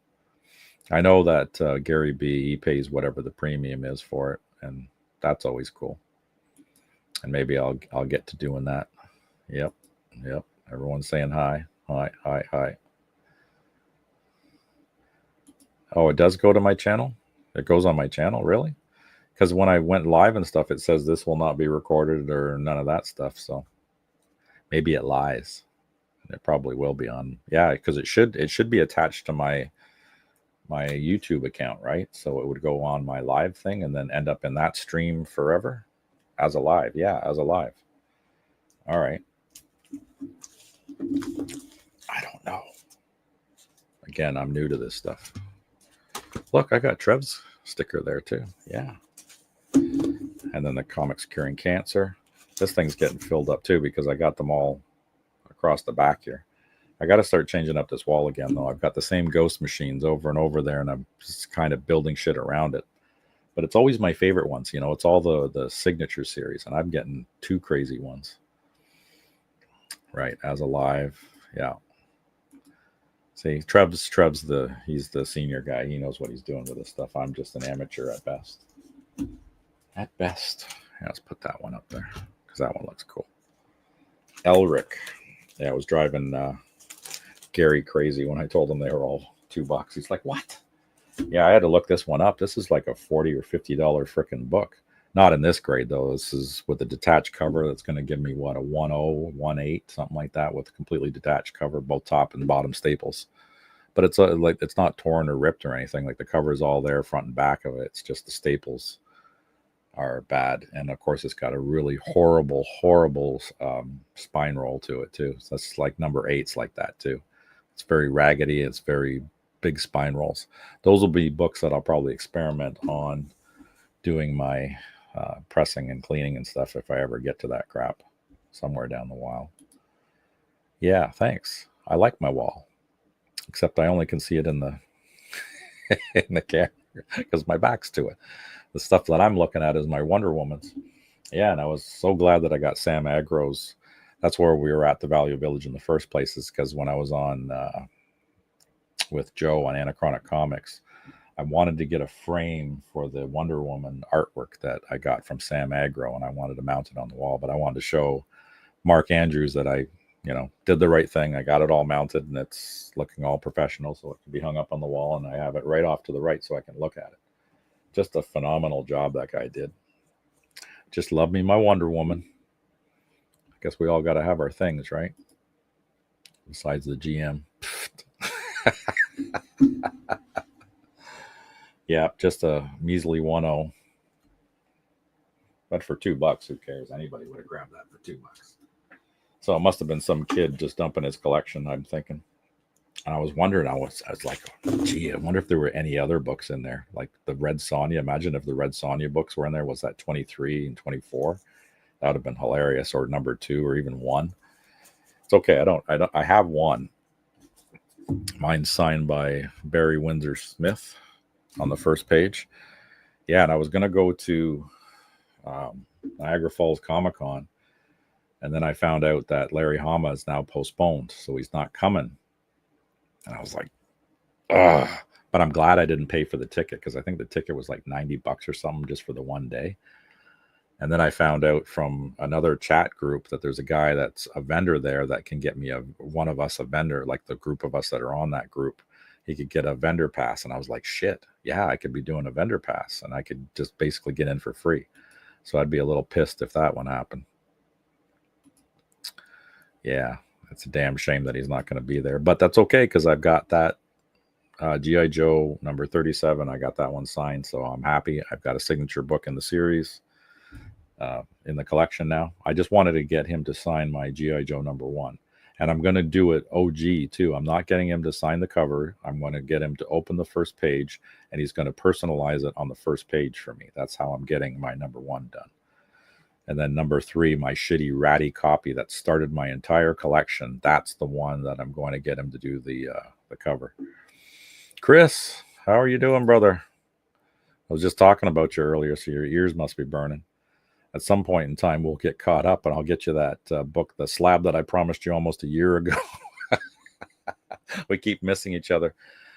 I know that Gary B, he pays whatever the premium is for it, and that's always cool. And maybe I'll get to doing that. Yep. Everyone's saying hi. Hi. Oh, it does go to my channel? It goes on my channel, really? Because when I went live and stuff, it says this will not be recorded or none of that stuff. So maybe it lies. It probably will be on. Yeah, because it should be attached to my YouTube account, right? So it would go on my live thing and then end up in that stream forever as a live. Yeah, as a live. All right. I don't know. Again, I'm new to this stuff. Look, I got Trev's sticker there too. Yeah. And then the Comics Curing Cancer. This thing's getting filled up too because I got them all across the back here. I got to start changing up this wall again, though. I've got the same ghost machines over and over there, and I'm just kind of building shit around it. But it's always my favorite ones. You know, it's all the signature series, and I'm getting two crazy ones. Right, As Alive. Yeah. See, Trev's he's the senior guy. He knows what he's doing with this stuff. I'm just an amateur at best. At best. Yeah, let's put that one up there because that one looks cool. Elric. Yeah, I was driving Gary crazy when I told him they were all $2. He's like, what? Yeah, I had to look this one up. This is like a $40 or $50 freaking book. Not in this grade though. This is with a detached cover. That's going to give me what, a 1.0, 1.8, something like that, with a completely detached cover, both top and bottom staples. But it's like it's not torn or ripped or anything. Like the cover is all there, front and back of it. It's just the staples are bad, and of course it's got a really horrible spine roll to it too. So that's like number 8's like that too. It's very raggedy. It's very big spine rolls. Those will be books that I'll probably experiment on doing my pressing and cleaning and stuff if I ever get to that crap somewhere down the while. Yeah, thanks. I like my wall, except I only can see it in the in the camera because my back's to it. The stuff that I'm looking at is my Wonder Woman's. Yeah, and I was so glad that I got Sam Agro's. That's where we were at the Value Village in the first place, is because when I was on with Joe on Anachronic Comics, I wanted to get a frame for the Wonder Woman artwork that I got from Sam Agro, and I wanted to mount it on the wall. But I wanted to show Mark Andrews that I, did the right thing. I got it all mounted, and it's looking all professional, so it can be hung up on the wall, and I have it right off to the right so I can look at it. Just a phenomenal job that guy did. Just love me my Wonder Woman. I guess we all got to have our things, right? Besides the GM. Yeah, just a measly 1.0. But for $2, who cares? Anybody would have grabbed that for $2. So it must have been some kid just dumping his collection, I'm thinking. And I was wondering, I was like, gee, I wonder if there were any other books in there, like the Red Sonja. Imagine if the Red Sonja books were in there. Was that 23 and 24? That would have been hilarious. Or number 2, or even 1. It's okay. I have one. Mine's signed by Barry Windsor Smith on the first page. Yeah, and I was going to go to Niagara Falls Comic-Con, and then I found out that Larry Hama is now postponed, so he's not coming. And I was like, ugh. But I'm glad I didn't pay for the ticket, because I think the ticket was like $90 or something just for the one day. And then I found out from another chat group that there's a guy that's a vendor there that can get me one of us a vendor, like the group of us that are on that group. He could get a vendor pass. And I was like, shit, yeah, I could be doing a vendor pass, and I could just basically get in for free. So I'd be a little pissed if that one happened. Yeah, it's a damn shame that he's not going to be there. But that's okay, because I've got that G.I. Joe number 37. I got that one signed, so I'm happy. I've got a signature book in the series in the collection now. I just wanted to get him to sign my G.I. Joe number 1. And I'm going to do it OG too. I'm not getting him to sign the cover. I'm going to get him to open the first page, and he's going to personalize it on the first page for me. That's how I'm getting my number 1 done. And then number 3, my shitty ratty copy that started my entire collection. That's the one that I'm going to get him to do the cover. Chris, how are you doing, brother? I was just talking about you earlier, so your ears must be burning. At some point in time, we'll get caught up, and I'll get you that book, The Slab, that I promised you almost a year ago. We keep missing each other.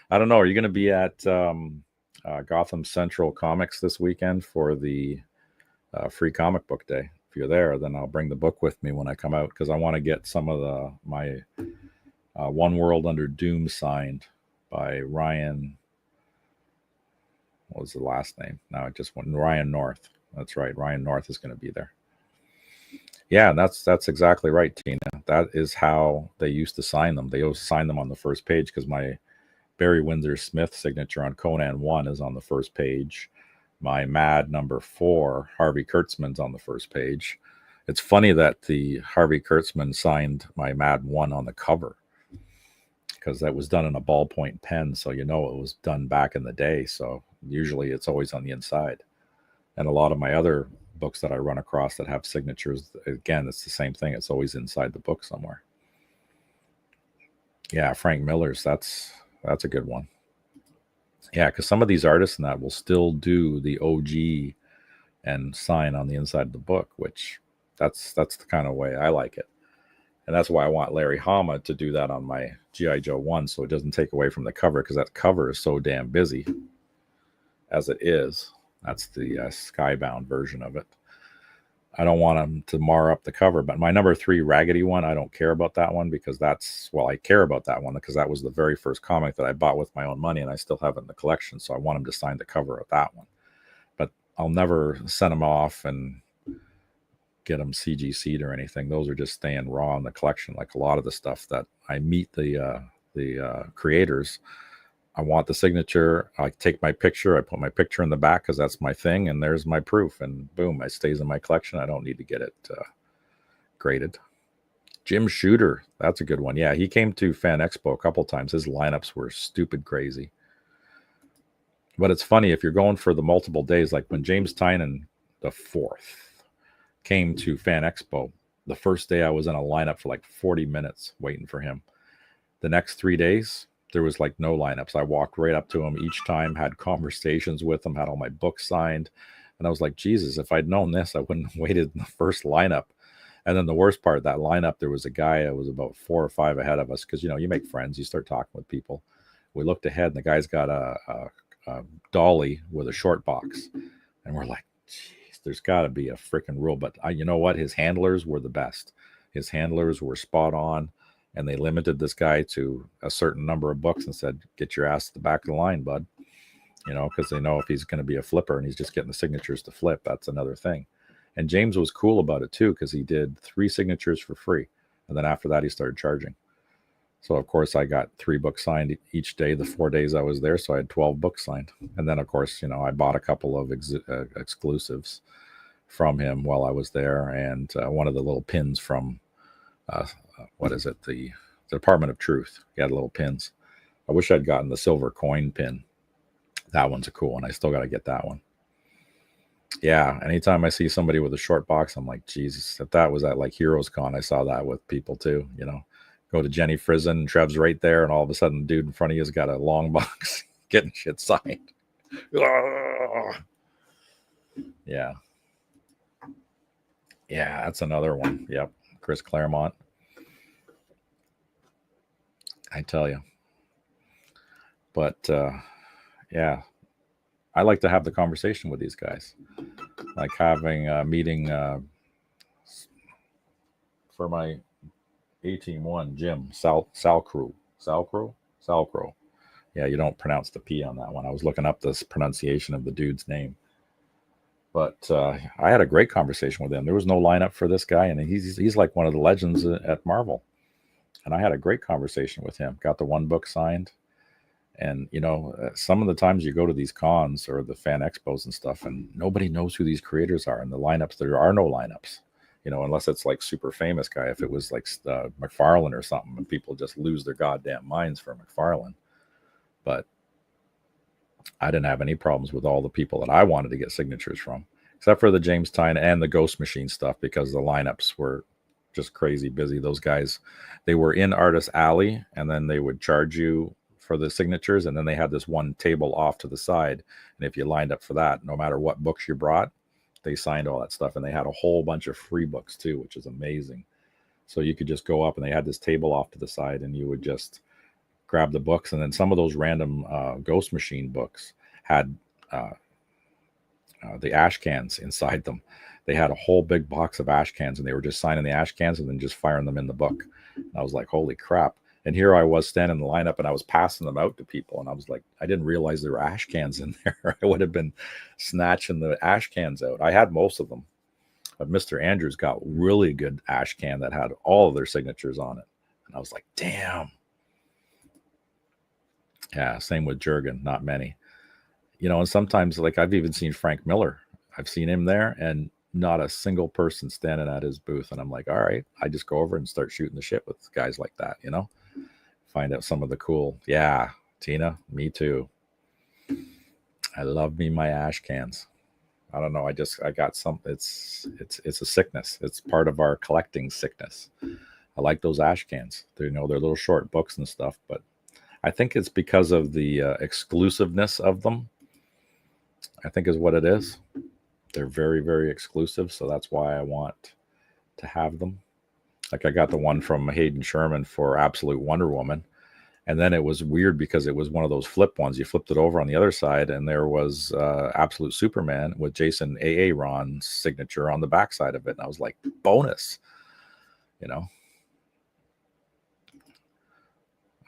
I don't know. Are you going to be at Gotham Central Comics this weekend for the free comic book day? If you're there, then I'll bring the book with me when I come out, because I want to get some of my One World Under Doom signed by Ryan. What was the last name? Now it just went Ryan North. That's right. Ryan North is going to be there. Yeah, that's exactly right, Tina. That is how they used to sign them. They always sign them on the first page, because my Barry Windsor Smith signature on Conan 1 is on the first page. My Mad number 4, Harvey Kurtzman's on the first page. It's funny that the Harvey Kurtzman signed my Mad 1 on the cover. because that was done in a ballpoint pen, so it was done back in the day. So usually it's always on the inside. And a lot of my other books that I run across that have signatures, again, it's the same thing. It's always inside the book somewhere. Yeah, Frank Miller's, that's a good one. Yeah, because some of these artists and that will still do the OG and sign on the inside of the book, which that's the kind of way I like it. And that's why I want Larry Hama to do that on my G.I. Joe 1, so it doesn't take away from the cover, because that cover is so damn busy as it is. That's the Skybound version of it. I don't want him to mar up the cover, but my number 3 Raggedy one, I don't care about that one, because I care about that one because that was the very first comic that I bought with my own money, and I still have it in the collection, so I want him to sign the cover of that one. But I'll never send him off and get them CGC'd or anything. Those are just staying raw in the collection. Like a lot of the stuff that I meet the creators, I want the signature. I take my picture, I put my picture in the back because that's my thing, and there's my proof, and boom, it stays in my collection. I don't need to get it graded. Jim Shooter, that's a good one. Yeah, he came to Fan Expo a couple times. His lineups were stupid crazy. But it's funny, if you're going for the multiple days, like when James Tynan the 4th came to Fan Expo, the first day I was in a lineup for like 40 minutes waiting for him. The next 3 days, there was like no lineups. I walked right up to him each time, had conversations with him, had all my books signed. And I was like, Jesus, if I'd known this, I wouldn't have waited in the first lineup. And then the worst part of that lineup, there was a guy that was about 4 or 5 ahead of us, because, you make friends, you start talking with people. We looked ahead, and the guy's got a dolly with a short box. And we're like, geez, there's got to be a freaking rule. But you know what? His handlers were the best. His handlers were spot on. And they limited this guy to a certain number of books and said, get your ass to the back of the line, bud. Because they know if he's going to be a flipper and he's just getting the signatures to flip, that's another thing. And James was cool about it too, because he did 3 signatures for free. And then after that, he started charging. So, of course, I got 3 books signed each day, the 4 days I was there. So I had 12 books signed. And then, of course, I bought a couple of exclusives from him while I was there. And one of the little pins from what is it? The Department of Truth. Got little pins. I wish I'd gotten the silver coin pin. That one's a cool one. I still got to get that one. Yeah. Anytime I see somebody with a short box, I'm like, Jesus, if that was at like Heroes Con, I saw that with people too. Go to Jenny Frizen, and Trev's right there, and all of a sudden, the dude in front of you has got a long box getting shit signed. Yeah. Yeah, that's another one. Yep. Chris Claremont. I tell you. But yeah, I like to have the conversation with these guys. Like having a meeting for my A-Team 1, Jim Salcrow. Yeah, you don't pronounce the P on that one. I was looking up this pronunciation of the dude's name. But I had a great conversation with him. There was no lineup for this guy, and he's like one of the legends at Marvel. And I had a great conversation with him. Got the 1 book signed. And, some of the times you go to these cons or the fan expos and stuff, and nobody knows who these creators are. And the lineups, there are no lineups, unless it's like super famous guy. If it was like McFarlane or something, and people just lose their goddamn minds for McFarlane. But I didn't have any problems with all the people that I wanted to get signatures from, except for the James Tynan and the Ghost Machine stuff, because the lineups were just crazy busy. Those guys, they were in Artist Alley, and then they would charge you for the signatures, and then they had this one table off to the side, and if you lined up for that, no matter what books you brought, they signed all that stuff. And they had a whole bunch of free books too, which is amazing. So you could just go up, and they had this table off to the side, and you would just grab the books. And then some of those random Ghost Machine books had the ash cans inside them. They had a whole big box of ash cans, and they were just signing the ash cans and then just firing them in the book. And I was like, holy crap. And here I was standing in the lineup, and I was passing them out to people. And I was like, I didn't realize there were ash cans in there. I would have been snatching the ash cans out. I had most of them. But Mr. Andrews got really good ash can that had all of their signatures on it. And I was like, damn. Yeah, same with Jurgen, not many. And sometimes, like, I've even seen Frank Miller. I've seen him there, and not a single person standing at his booth. And I'm like, all right, I just go over and start shooting the shit with guys like that, Find out some of the cool. Yeah, Tina, me too. I love me my ash cans. I don't know. I got some. It's a sickness. It's part of our collecting sickness. I like those ash cans. They're little short books and stuff, but I think it's because of the exclusiveness of them. I think is what it is. They're very, very exclusive, so that's why I want to have them. Like I got the one from Hayden Sherman for Absolute Wonder Woman, and then it was weird because it was one of those flip ones. You flipped it over on the other side, and there was Absolute Superman with Jason Aaron's signature on the backside of it, and I was like, bonus, you know.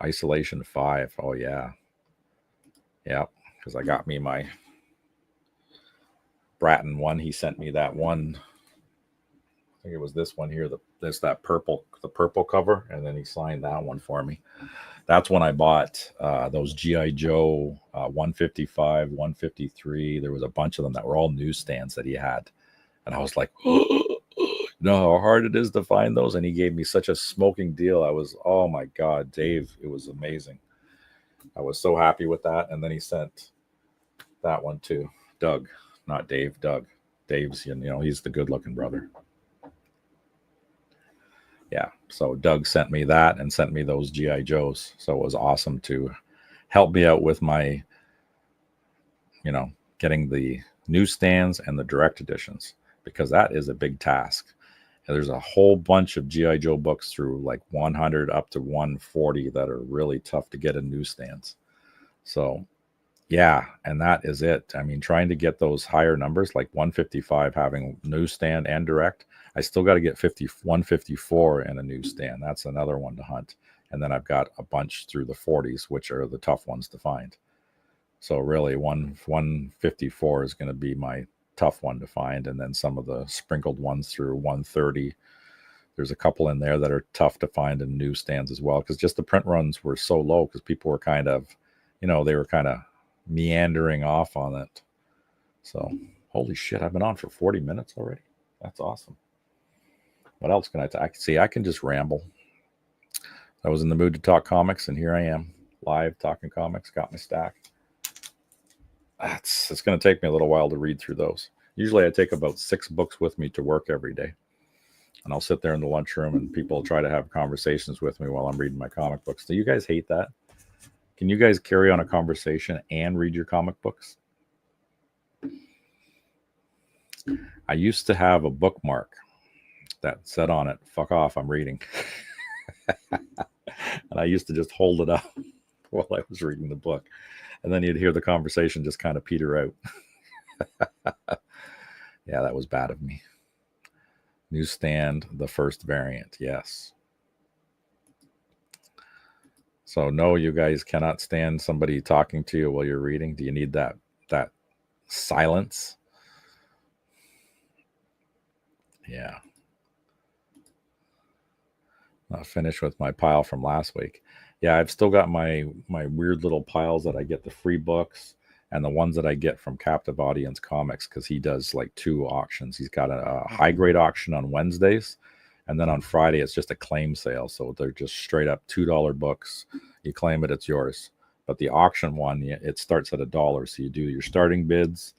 Isolation 5. Oh yeah, yeah, because I got me my Bratton one. He sent me that one. I think it was this one here. The purple cover, and then he signed that one for me. That's when I bought those GI Joe 155, 153. There was a bunch of them that were all newsstands that he had, and I was like, you know how hard it is to find those, and he gave me such a smoking deal. I was, oh my god, Dave, it was amazing. I was so happy with that, and then he sent that one too. Doug, not Dave, Doug. Dave's, he's the good-looking brother. Yeah, so Doug sent me that and sent me those GI Joes. So it was awesome to help me out with my, getting the newsstands and the direct editions, because that is a big task. And there's a whole bunch of GI Joe books through like 100 up to 140 that are really tough to get in newsstands. So yeah, and that is it. I mean, trying to get those higher numbers, like 155 having newsstand and direct, I still got to get 154 in a newsstand. That's another one to hunt. And then I've got a bunch through the 40s, which are the tough ones to find. So really, 154 is going to be my tough one to find. And then some of the sprinkled ones through 130. There's a couple in there that are tough to find in newsstands as well, because just the print runs were so low because people were kind of, they were kind of meandering off on it. So holy shit, I've been on for 40 minutes already. That's awesome. What else can I can just ramble. I was in the mood to talk comics, and here I am live talking comics. Got my stack. It's going to take me a little while to read through those. Usually I take about 6 books with me to work every day, and I'll sit there in the lunchroom and people try to have conversations with me while I'm reading my comic books. Do you guys hate that? Can you guys carry on a conversation and read your comic books? I used to have a bookmark that said on it, "Fuck off, I'm reading." And I used to just hold it up while I was reading the book. And then you'd hear the conversation just kind of peter out. Yeah, that was bad of me. Newsstand, the first variant, yes. So no, you guys cannot stand somebody talking to you while you're reading. Do you need that silence? Yeah. I'll finish with my pile from last week. Yeah, I've still got my weird little piles that I get the free books and the ones that I get from Captive Audience Comics, because he does like 2 auctions. He's got a high grade auction on Wednesdays, and then on Friday it's just a claim sale. So they're just straight up $2 books. You claim it, it's yours. But the auction one, it starts at $1. So you do your starting bids.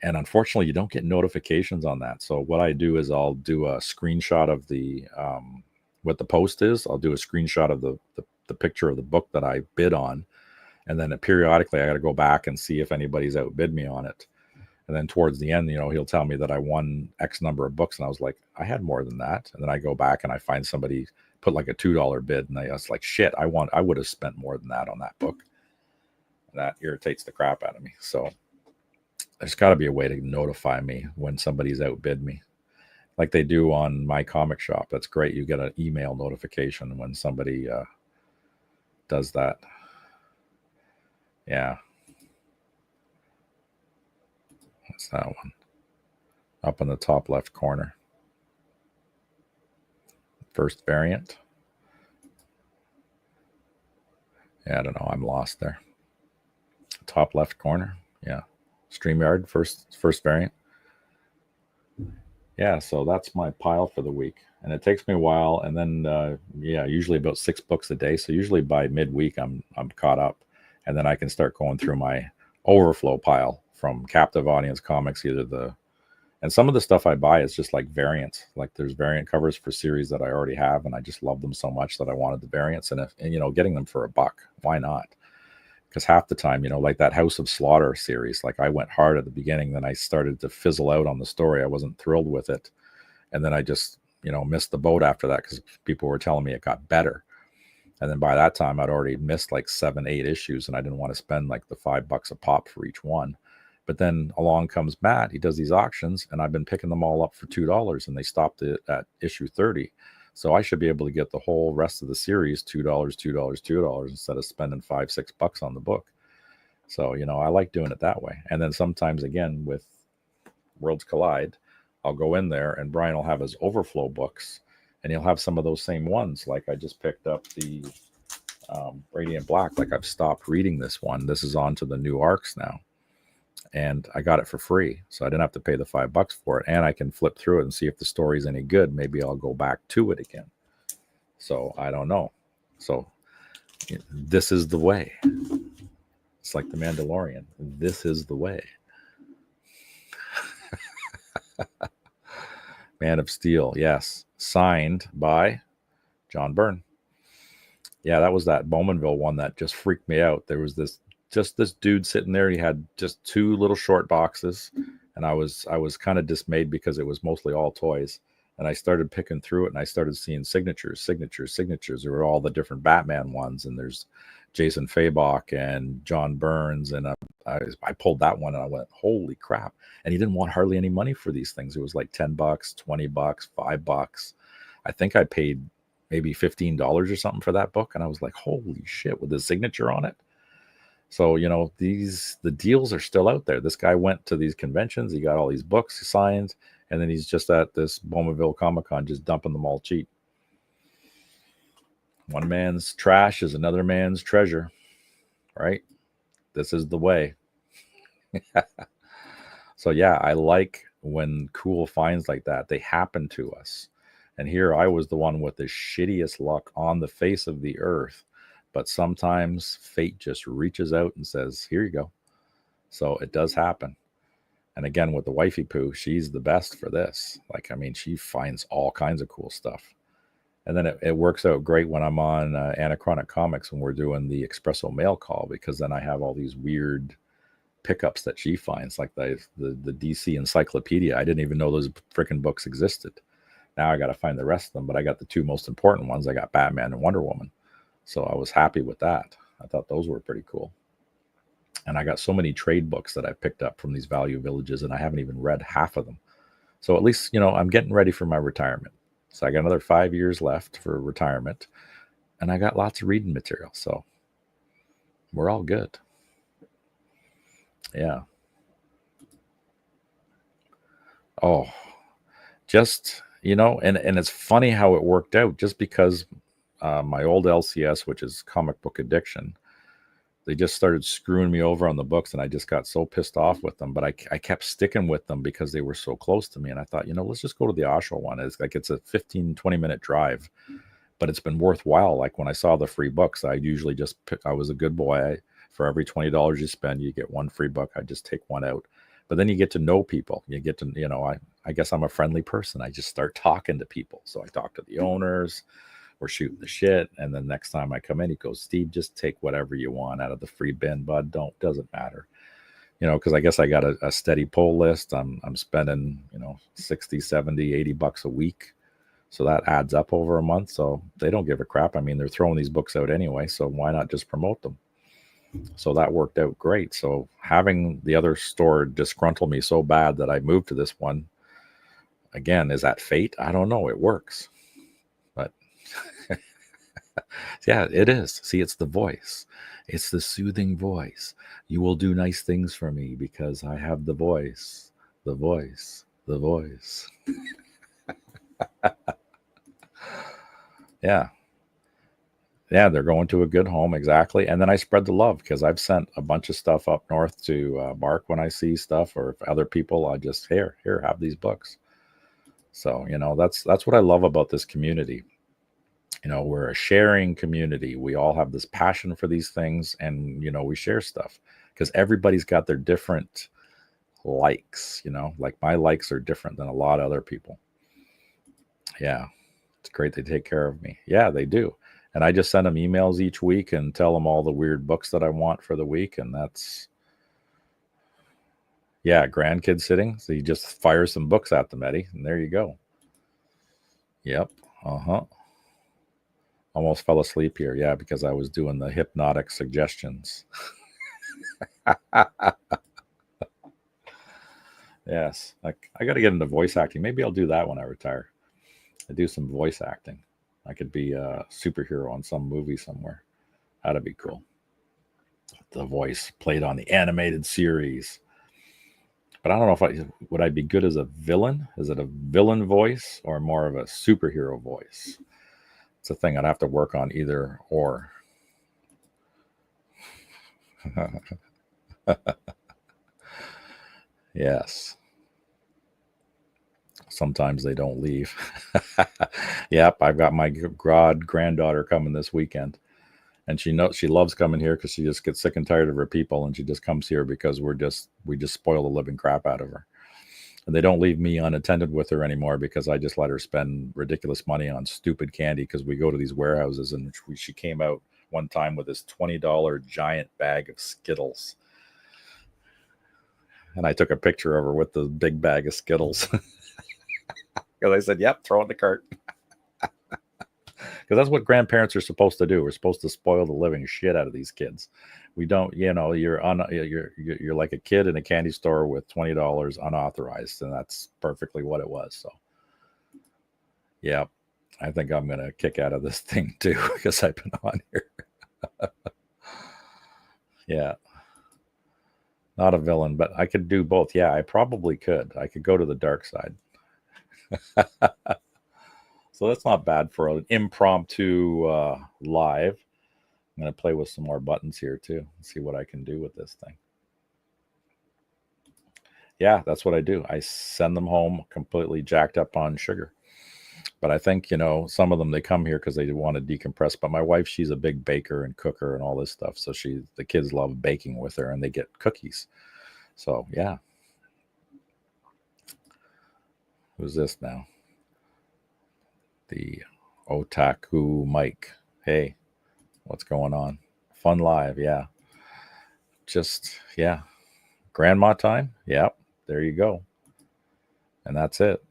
And unfortunately, you don't get notifications on that. So what I do is I'll do a screenshot of the what the post is. I'll do a screenshot of the picture of the book that I bid on. And then periodically I got to go back and see if anybody's outbid me on it. And then towards the end, he'll tell me that I won X number of books. And I was like, I had more than that. And then I go back and I find somebody put like a $2 bid. And I was like, shit, I would have spent more than that on that book. And that irritates the crap out of me. So there's got to be a way to notify me when somebody's outbid me, like they do on My Comic Shop. That's great. You get an email notification when somebody does that. Yeah. What's that one? Up in the top left corner. First variant. Yeah, I don't know. I'm lost there. Top left corner. Yeah. StreamYard, first variant. Yeah, so that's my pile for the week, and it takes me a while. And then, yeah, usually about 6 books a day. So usually by midweek, I'm caught up, and then I can start going through my overflow pile from captive audience comics. Either the and some of the stuff I buy is just like variants. Like there's variant covers for series that I already have, and I just love them so much that I wanted the variants. And getting them for $1, why not? Because half the time, like that House of Slaughter series, like I went hard at the beginning, then I started to fizzle out on the story. I wasn't thrilled with it, and then I just missed the boat after that because people were telling me it got better. And then by that time, I'd already missed like 7, 8 issues, and I didn't want to spend like the $5 a pop for each one. But then along comes Matt. He does these auctions, and I've been picking them all up for $2, and they stopped it at issue 30. So I should be able to get the whole rest of the series $2, $2, $2 instead of spending $5, $6 on the book. So I like doing it that way. And then sometimes again with Worlds Collide, I'll go in there and Brian will have his overflow books, and he'll have some of those same ones. Like I just picked up the Radiant Black. Like I've stopped reading this one. This is on to the new arcs now, and I got it for free, so I didn't have to pay the $5 for it, and I can flip through it and see if the story's any good. Maybe I'll go back to it again. So I don't know. So this is the way. It's like the Mandalorian. This is the way. Man of Steel, yes, signed by John Byrne. Yeah, that was that Bowmanville one that just freaked me out. There was this dude sitting there. He had just 2 little short boxes, and I was kind of dismayed because it was mostly all toys. And I started picking through it, and I started seeing signatures. There were all the different Batman ones, and there's Jason Fabok and John Burns, and I pulled that one, and I went, holy crap! And he didn't want hardly any money for these things. It was like $10, $20, $5. I think I paid maybe $15 or something for that book, and I was like, holy shit, with his signature on it. So the deals are still out there. This guy went to these conventions, he got all these books signed, and then he's just at this Bowmanville Comic-Con just dumping them all cheap. One man's trash is another man's treasure, right? This is the way. So yeah, I like when cool finds like that, they happen to us. And here I was the one with the shittiest luck on the face of the earth. But sometimes fate just reaches out and says, here you go. So it does happen. And again, with the wifey poo, she's the best for this. Like, I mean, she finds all kinds of cool stuff. And then it works out great when I'm on Anachronic Comics when we're doing the Espresso Mail Call, because then I have all these weird pickups that she finds, like the DC Encyclopedia. I didn't even know those freaking books existed. Now I got to find the rest of them, but I got the 2 most important ones. I got Batman and Wonder Woman. So I was happy with that. I thought those were pretty cool. And I got so many trade books that I picked up from these value villages, and I haven't even read half of them. So at least, I'm getting ready for my retirement. So I got another 5 years left for retirement, and I got lots of reading material. So we're all good. Yeah. Oh, just, and it's funny how it worked out, just because my old LCS, which is Comic Book Addiction, they just started screwing me over on the books, and I just got so pissed off with them. But I kept sticking with them because they were so close to me. And I thought, let's just go to the Oshawa one. It's a 15, 20-minute drive, but it's been worthwhile. Like when I saw the free books, I usually just I was a good boy. For every $20 you spend, you get 1 free book. I just take one out. But then you get to know people. You get to, I guess I'm a friendly person. I just start talking to people. So I talk to the owners. We're shooting the shit, and then next time I come in, he goes, Steve, just take whatever you want out of the free bin, bud. Doesn't matter, because I guess I got a steady pull list. I'm spending 60, 70, $80 a week, so that adds up over a month. So they don't give a crap. I mean, they're throwing these books out anyway, so why not just promote them? So that worked out great. So having the other store disgruntle me so bad that I moved to this one, again, is that fate? I don't know. It works. But yeah, it is. See, it's the voice. It's the soothing voice. You will do nice things for me because I have the voice, the voice, the voice. Yeah. Yeah, they're going to a good home. Exactly. And then I spread the love because I've sent a bunch of stuff up north to Mark when I see stuff, or if other people, I just, here, have these books. So, that's what I love about this community. We're a sharing community. We all have this passion for these things, and we share stuff because everybody's got their different likes. Like my likes are different than a lot of other people. Yeah, it's great they take care of me. Yeah, they do. And I just send them emails each week and tell them all the weird books that I want for the week, and that's, yeah, grandkid sitting. So you just fire some books at them, Eddie, and there you go. Yep. Uh-huh. Almost fell asleep here. Yeah, because I was doing the hypnotic suggestions. Yes. I got to get into voice acting. Maybe I'll do that when I retire. I do some voice acting. I could be a superhero on some movie somewhere. That'd be cool. The voice played on the animated series. But I don't know if would I be good as a villain? Is it a villain voice or more of a superhero voice? It's a thing I'd have to work on, either or. Yes. Sometimes they don't leave. Yep, I've got my granddaughter coming this weekend, and she loves coming here because she just gets sick and tired of her people, and she just comes here because we just spoil the living crap out of her. And they don't leave me unattended with her anymore because I just let her spend ridiculous money on stupid candy, because we go to these warehouses, and she came out one time with this $20 giant bag of Skittles. And I took a picture of her with the big bag of Skittles. Because I said, yep, throw it in the cart. Because that's what grandparents are supposed to do. We're supposed to spoil the living shit out of these kids. We don't, you're like a kid in a candy store with $20 unauthorized, and that's perfectly what it was. So, yeah, I think I'm gonna kick out of this thing too because I've been on here. Yeah, not a villain, but I could do both. Yeah, I probably could. I could go to the dark side. So that's not bad for an impromptu live. I'm going to play with some more buttons here too, see what I can do with this thing. Yeah, that's what I do. I send them home completely jacked up on sugar. But I think, some of them, they come here because they want to decompress. But my wife, she's a big baker and cooker and all this stuff. So the kids love baking with her, and they get cookies. So, yeah. Who's this now? The Otaku Mike. Hey, what's going on? Fun live, yeah. Just, yeah. Grandma time? Yep. There you go. And that's it.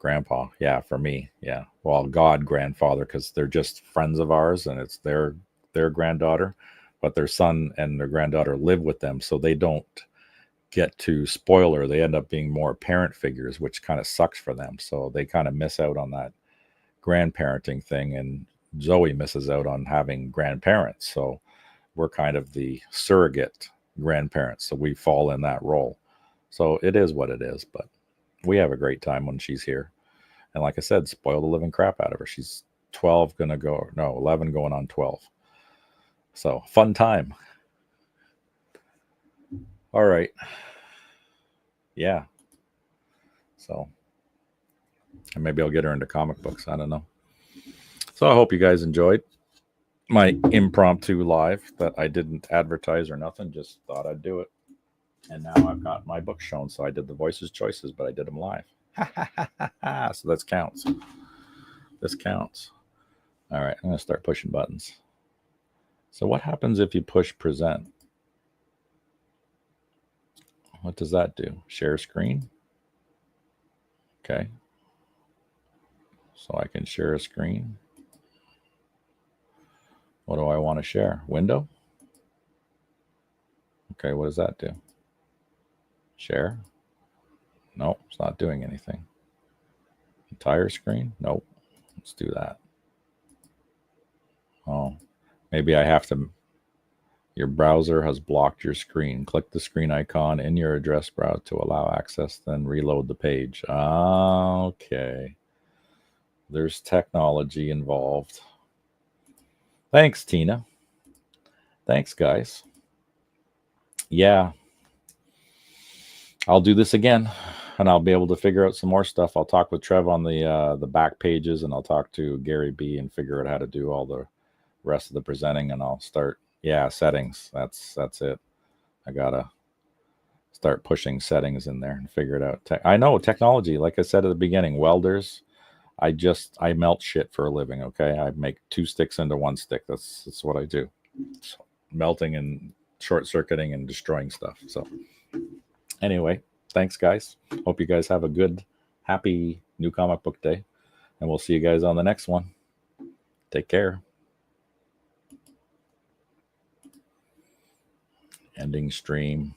Grandpa, yeah, for me, yeah. Well, God grandfather, because they're just friends of ours, and it's their granddaughter, but their son and their granddaughter live with them, so they don't get to spoil her. They end up being more parent figures, which kind of sucks for them. So they kind of miss out on that grandparenting thing, and Zoe misses out on having grandparents. So we're kind of the surrogate grandparents, so we fall in that role. So it is what it is, but we have a great time when she's here. And like I said, spoil the living crap out of her. She's 11 going on 12. So fun time. All right. Yeah. So, and maybe I'll get her into comic books. I don't know. So I hope you guys enjoyed my impromptu live that I didn't advertise or nothing. Just thought I'd do it. And now I've got my book shown. So I did the voices choices, but I did them live. So that counts. This counts. All right. I'm going to start pushing buttons. So what happens if you push present? What does that do? Share screen? Okay. So I can share a screen. What do I want to share? Window? Okay, what does that do? Share? Nope, it's not doing anything. Entire screen? Nope. Let's do that. Oh, maybe I have to. Your browser has blocked your screen. Click the screen icon in your address browser to allow access, then reload the page. Okay. There's technology involved. Thanks, Tina. Thanks, guys. Yeah. I'll do this again. and I'll be able to figure out some more stuff. I'll talk with Trev on the back pages, and I'll talk to Gary B and figure out how to do all the rest of the presenting, and I'll start. Yeah, settings. That's it. I gotta start pushing settings in there and figure it out. I know technology. Like I said at the beginning, welders. I melt shit for a living. Okay, I make 2 sticks into 1 stick. That's what I do. So, melting and short circuiting and destroying stuff. So anyway, thanks guys. Hope you guys have a good, happy new comic book day, and we'll see you guys on the next one. Take care. Ending stream.